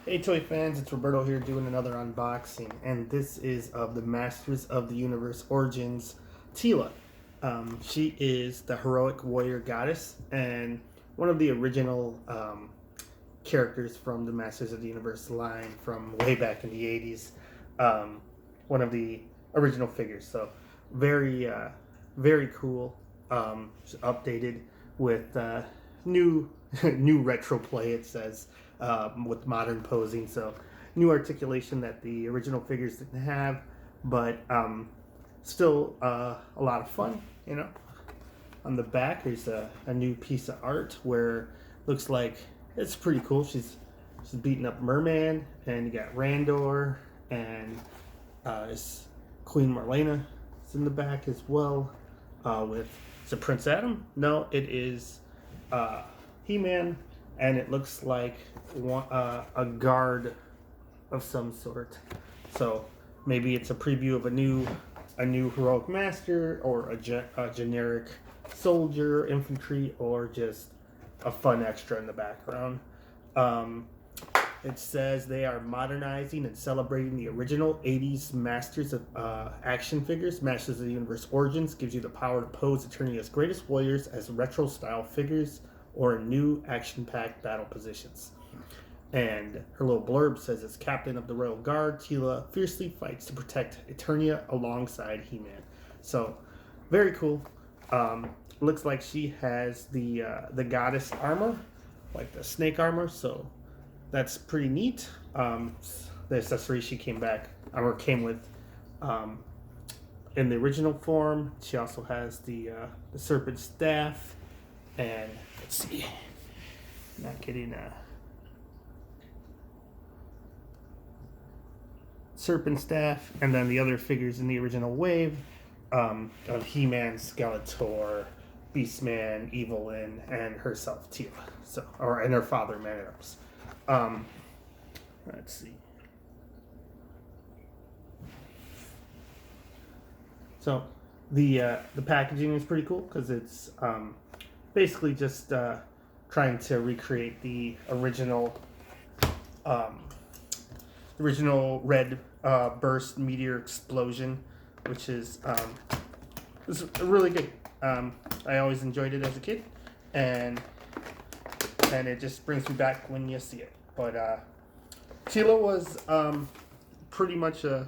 Hey toy fans, it's Roberto here doing another unboxing, and this is of the Masters of the Universe Origins Teela. She is the heroic warrior goddess and one of the original characters from the Masters of the Universe line from way back in the 80s. One of the original figures, so very, very cool. Updated with new new retro play, it says, with modern posing, so new articulation that the original figures didn't have, but still a lot of fun, you know. On the back there's a new piece of art where looks like it's pretty cool. She's beating up Merman, and you got Randor, and it's Queen Marlena is in the back as well, with, is it Prince Adam? No, it is He-Man, and it looks like a guard of some sort. So maybe it's a preview of a new heroic master, or a generic soldier, infantry, or just a fun extra in the background. It says they are modernizing and celebrating the original 80s Masters of action figures. Masters of the Universe Origins gives you the power to pose Eternia's greatest warriors as retro-style figures or in new action-packed battle positions. And her little blurb says, as captain of the Royal Guard, Teela fiercely fights to protect Eternia alongside He-Man. So, very cool. Looks like she has the goddess armor, like the snake armor, so that's pretty neat. The accessories she came with in the original form. She also has the serpent staff, and let's see, not getting a serpent staff, and then the other figures in the original wave of He-Man, Skeletor, Beastman, Evelyn, and herself, Teela. So, and her father, Man-at-Arms. Let's see. So the packaging is pretty cool because it's basically just trying to recreate the original red burst meteor explosion, which is really good. I always enjoyed it as a kid, and it just brings me back when you see it. But Teela was pretty much a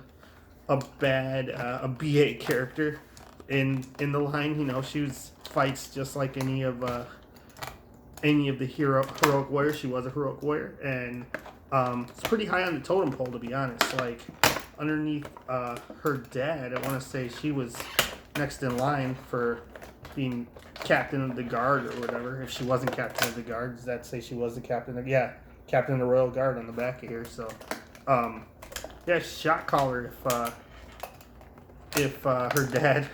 BA character in the line. You know, she fights just like any of the heroic warriors. She was a heroic warrior, and it's pretty high on the totem pole, to be honest. Like, underneath her dad, I want to say she was next in line for being captain of the guard or whatever. If she wasn't captain of the guard, does that say she was the captain of, yeah, captain of the Royal Guard on the back of here? So yeah, shot caller if her dad,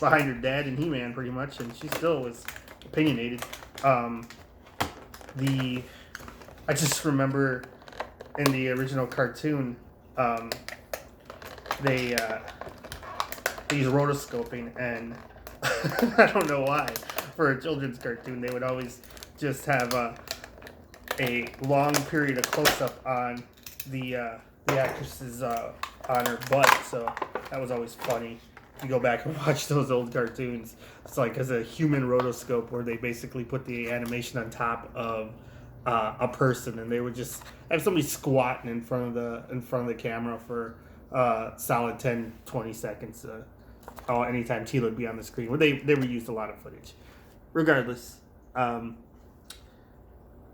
behind her dad and He-Man pretty much, and she still was opinionated. I just remember in the original cartoon, they use rotoscoping, and I don't know why, for a children's cartoon they would always just have a long period of close-up on the actress's on her butt, so that was always funny. You go back and watch those old cartoons, it's like as a human rotoscope where they basically put the animation on top of a person, and they would just have somebody squatting in front of the camera for solid 10-20 seconds. Anytime Teela would be on the screen, where they reused a lot of footage. Regardless,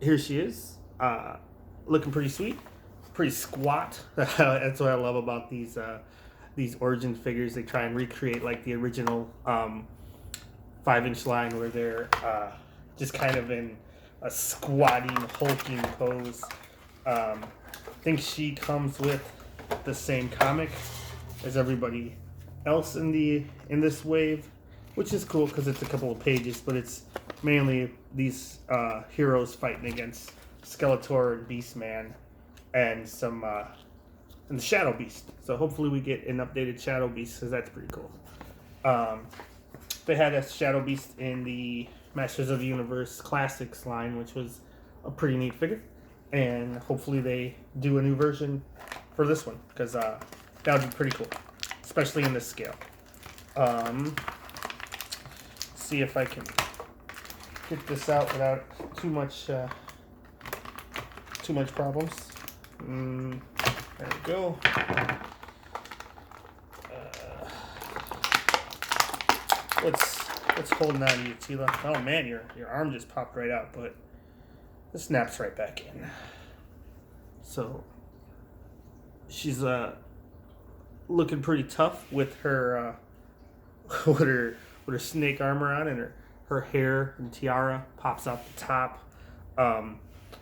here she is, looking pretty sweet, pretty squat. That's what I love about these Origin figures. They try and recreate like the original 5-inch line, where they're just kind of in a squatting, hulking pose. I think she comes with the same comic as everybody else in this wave, which is cool because it's a couple of pages, but it's mainly these heroes fighting against Skeletor and Beastman and some and the Shadow Beast. So hopefully we get an updated Shadow Beast, because that's pretty cool. They had a Shadow Beast in the Masters of the Universe Classics line, which was a pretty neat figure. and hopefully they do a new version for this one, because that would be pretty cool, especially in this scale. See if I can get this out without too much problems. There we go. What's holding on to you, Teela? Oh man, your arm just popped right out, but it snaps right back in. So she's looking pretty tough with her with her snake armor on, and her hair and tiara pops out the top.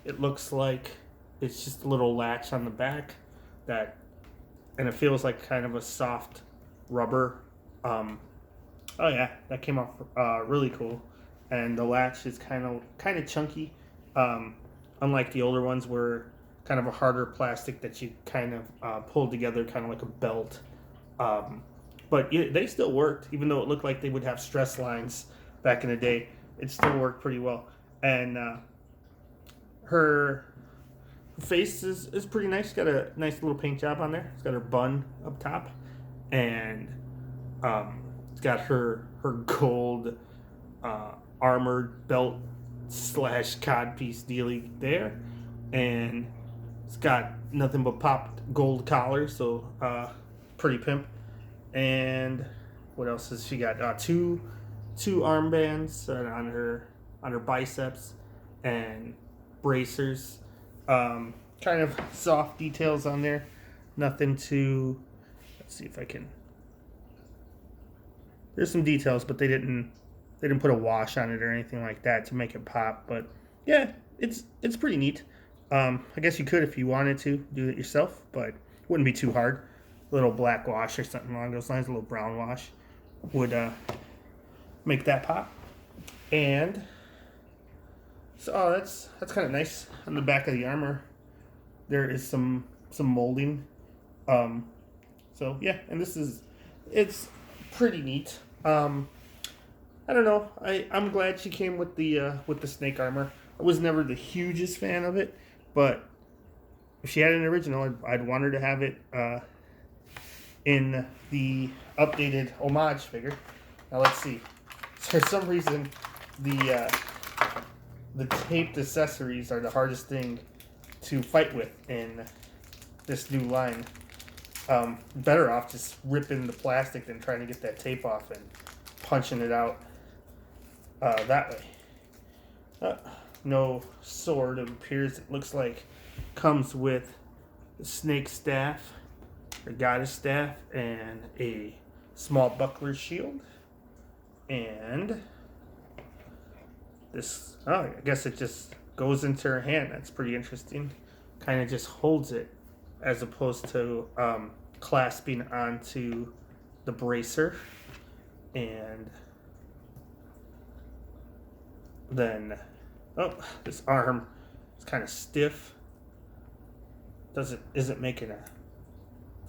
It looks like it's just a little latch on the back and it feels like kind of a soft rubber. Oh yeah, that came off really cool, and the latch is kind of chunky, unlike the older ones where kind of a harder plastic that you kind of pulled together, kind of like a belt. But they still worked, even though it looked like they would have stress lines back in the day. It still worked pretty well, and her face is pretty nice. She's got a nice little paint job on there. It's got her bun up top, and it's got her gold armored belt / codpiece dealie there, and it's got nothing but popped gold collar, so pretty pimp. And what else has she got? Two armbands on her biceps, and bracers. Kind of soft details on there. Nothing too. Let's see if I can. There's some details, but they didn't put a wash on it or anything like that to make it pop. But yeah, it's pretty neat. I guess you could, if you wanted to, do it yourself, but it wouldn't be too hard. A little black wash or something along those lines, a little brown wash would make that pop. And so that's kind of nice. On the back of the armor, there is some molding. So yeah, and it's pretty neat. I don't know. I'm glad she came with the snake armor. I was never the hugest fan of it, but if she had an original, I'd want her to have it in the updated homage figure. Now let's see. For some reason, the taped accessories are the hardest thing to fight with in this new line. Better off just ripping the plastic than trying to get that tape off and punching it out that way. No sword, it appears. It looks like comes with a snake staff, or goddess staff, and a small buckler shield. And this, I guess it just goes into her hand. That's pretty interesting. Kind of just holds it as opposed to clasping onto the bracer. And then, this arm is kind of stiff. Isn't making it's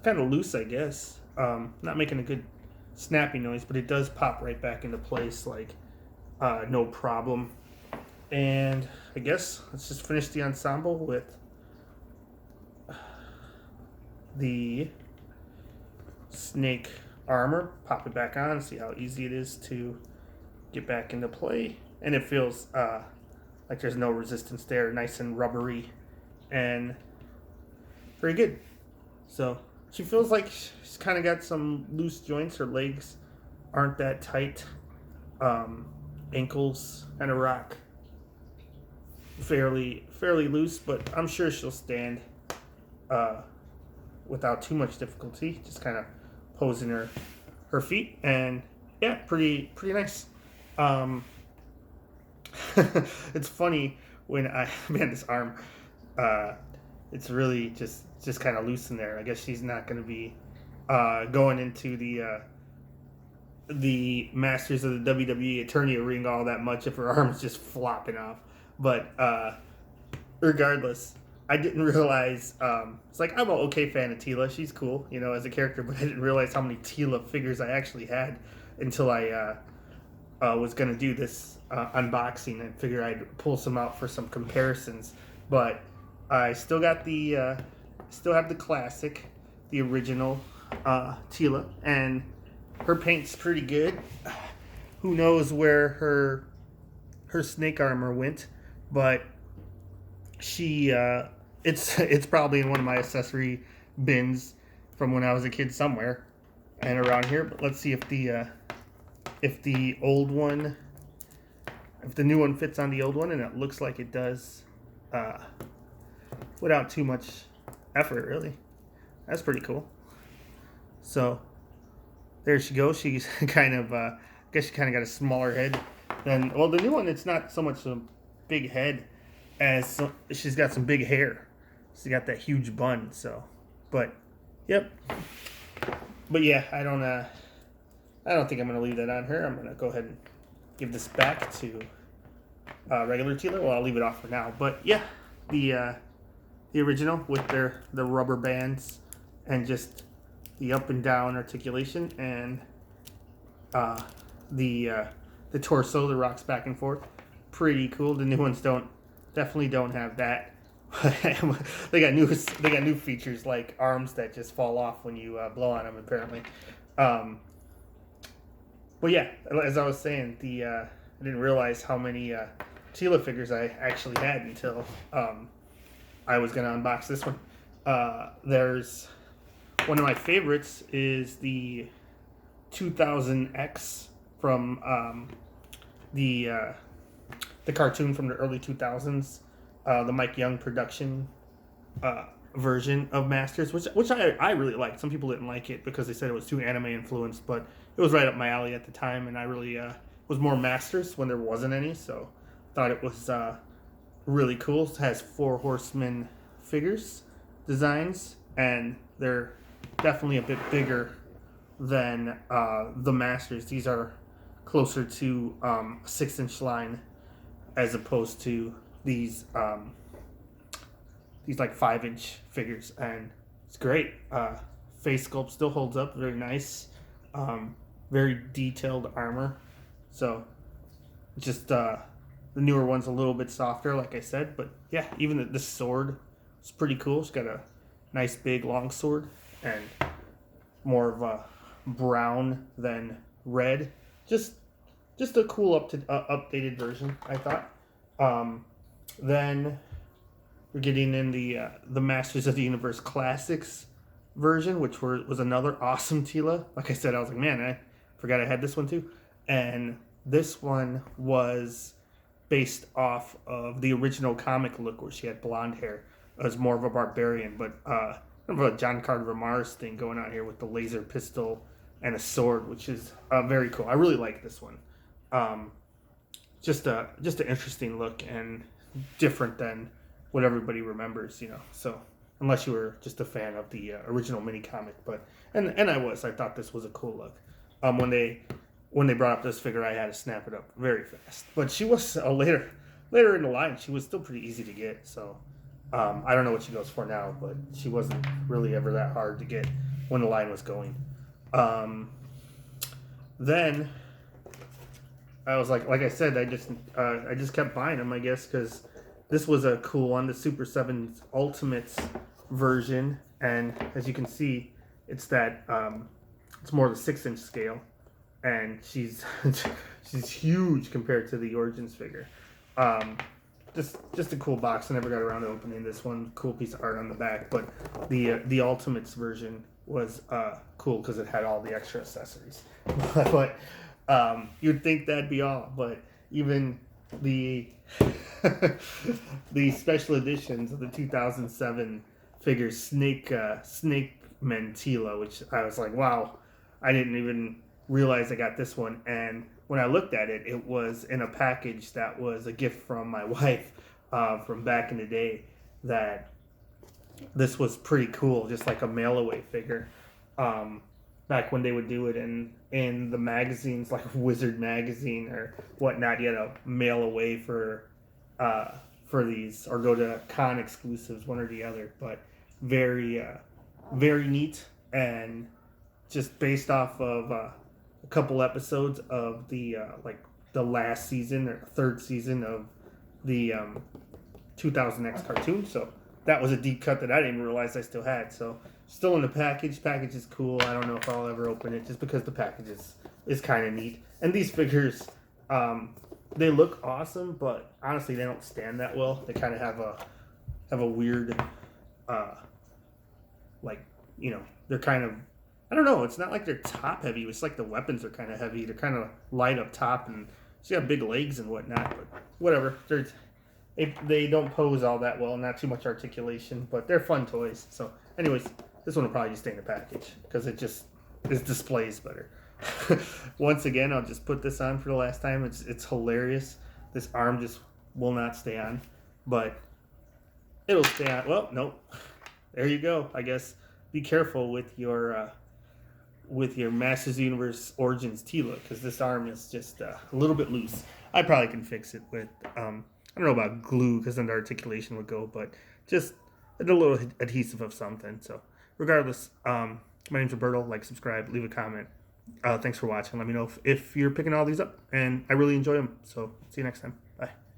kind of loose, I guess. Not making a good snappy noise, but it does pop right back into place, like no problem. And I guess let's just finish the ensemble with the snake armor. Pop it back on, see how easy it is to get back into play. And it feels like there's no resistance there, nice and rubbery and very good. So she feels like she's kind of got some loose joints. Her legs aren't that tight. Ankles kind of rock fairly loose, but I'm sure she'll stand without too much difficulty. Just kind of posing her feet, and yeah, pretty nice. It's funny when this arm, it's really just kind of loose in there. I guess she's not going to be going into the Masters of the WWE Eternia ring all that much if her arm's just flopping off. But regardless, I didn't realize, it's like, I'm an okay fan of Teela. She's cool, as a character, but I didn't realize how many Teela figures I actually had until I was going to do this unboxing and figure I'd pull some out for some comparisons. But I still got the still have the classic, the original Teela, and her paint's pretty good. Who knows where her snake armor went, but she it's probably in one of my accessory bins from when I was a kid somewhere and around here. But let's see if the old one, if the new one fits on the old one, and it looks like it does, without too much effort, really. That's pretty cool. So there she goes. She's kind of I guess she kind of got a smaller head than, well, the new one. It's not so much a big head as she's got some big hair. She's got that huge bun. So, but yep. But yeah, I don't think I'm gonna leave that on her. I'm gonna go ahead and give this back to regular Teela. Well, I'll leave it off for now. But yeah, the original with the rubber bands and just the up and down articulation, and the torso that rocks back and forth. Pretty cool. The new ones definitely don't have that. they got new features like arms that just fall off when you blow on them, apparently. But yeah, as I was saying, I didn't realize how many Teela figures I actually had until I was gonna unbox this one. There's one of my favorites is the 2000X from the cartoon from the early 2000s, the Mike Young production version of Masters, which I really liked. Some people didn't like it because they said it was too anime influenced, but it was right up my alley at the time, and I really was more Masters when there wasn't any, so thought it was really cool. It has 4 Horsemen figures designs, and they're definitely a bit bigger than the Masters. These are closer to a 6-inch line as opposed to these like 5-inch figures, and it's great. Face sculpt still holds up, very nice. Very detailed armor. So just the newer one's a little bit softer, like I said, but yeah, even the sword is pretty cool. It's got a nice big long sword and more of a brown than red. Just a cool updated version, I thought. Then we're getting in the Masters of the Universe Classics version, which was another awesome Teela. Like I said, I was like, man, I forgot I had this one too. And this one was based off of the original comic look where she had blonde hair. It was more of a barbarian, but remember a John Carver Mars thing going on here with the laser pistol and a sword, which is very cool. I really like this one. Just an interesting look and different than what everybody remembers, So unless you were just a fan of the original mini comic, but and I thought this was a cool look. When they brought up this figure, I had to snap it up very fast. But she was later in the line. She was still pretty easy to get. So I don't know what she goes for now, but she wasn't really ever that hard to get when the line was going. Then I was like I said, I just kept buying them, I guess, because this was a cool one, the Super 7 Ultimates version, and as you can see, it's that it's more the 6-inch scale, and she's huge compared to the Origins figure. Just a cool box. I never got around to opening this one. Cool piece of art on the back, but the Ultimates version was cool because it had all the extra accessories. But you'd think that'd be all, but even the the special editions of the 2007 figure Snake Men Teela, which I was like, wow, I didn't even realize I got this one. And when I looked at it, it was in a package that was a gift from my wife from back in the day. That this was pretty cool, just like a mail away figure. Back when they would do it in the magazines like Wizard magazine or whatnot, you had to mail away for these or go to con exclusives, one or the other. But very very neat, and just based off of a couple episodes of the last season or third season of the 2000X cartoon. So that was a deep cut that I didn't realize I still had. So still in the package. Package is cool. I don't know if I'll ever open it just because the package is kind of neat. And these figures, they look awesome, but honestly they don't stand that well. They kind of have a weird, like, you know, they're kind of, I don't know. It's not like they're top heavy. It's like the weapons are kind of heavy. They're kind of light up top, and she got big legs and whatnot. But whatever. They don't pose all that well. Not too much articulation, but they're fun toys. So, anyways, this one will probably just stay in the package because it displays better. Once again, I'll just put this on for the last time. It's hilarious. This arm just will not stay on, but it'll stay on. Well, nope. There you go. I guess be careful with your Masters of the Universe Origins Teela, because this arm is just a little bit loose. I probably can fix it with, I don't know about glue, because then the articulation would go, but just a little adhesive of something. So regardless, my name's Roberto. Like, subscribe, leave a comment. Thanks for watching. Let me know if you're picking all these up, and I really enjoy them. So see you next time. Bye.